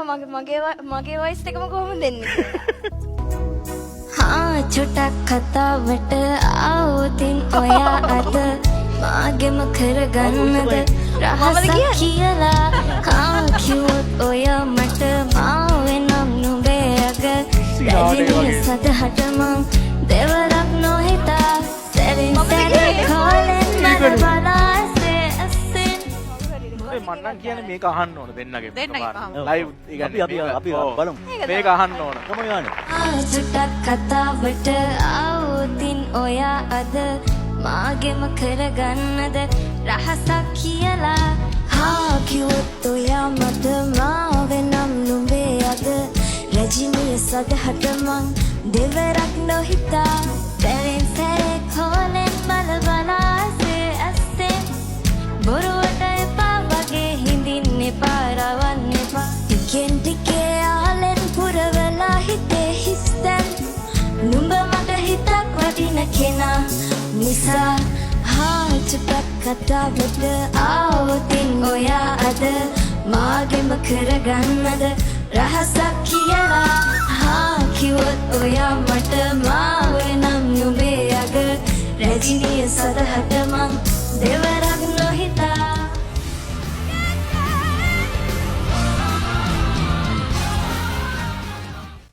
මගේ වයිස් එකම කොහොමද දෙන්නේ? हाँ छोटा කතාවට ආවොතින් ඔයා අද මාගෙම කරගන්නද රහසක් කියලා හා කිව්වොත් ඔයා මට මාවෙනම් නුඹේ අග රැජිනිය සදහට මං දෙවරක් නොහිතා සැරින් සැරේ කෝලෙන් මට බලාසේ අස්සෙන් මන්නම් කියන්නේ මේක අහන්න ඕන දෙන්නගේ ලයිව් අපි බලමු මේක අහන්න ඕන කොහොම යන්නේ චුට්ටක් කතාවට ආවොතින් ඔයා අද මාගෙම කරගන්නද රහසක් කියලා හා කිව්වොත් ඔයා මට මාවෙනම් නුඹේ අද රැජිනිය සදහට මං දෙවරක් නොහිතා සැරෙන් සැරේ කෝලෙන් බල බලාසේ ඇස්තෙන් බොරුවට එපා වගේ හිඳින්න එපා රවන්න එපා ටිකෙන් ටිකේ ආලෙන් පුරවලා හිතේ හිස්තැන් නුඹ මට හිතක් වටින කෙනා නිසා හා චුට්ටක් කතාවට ආවොතින් ඔයා අද මාගෙම කරගන්නද රහසක් කියලා හා කිව්වොත් ඔයා මට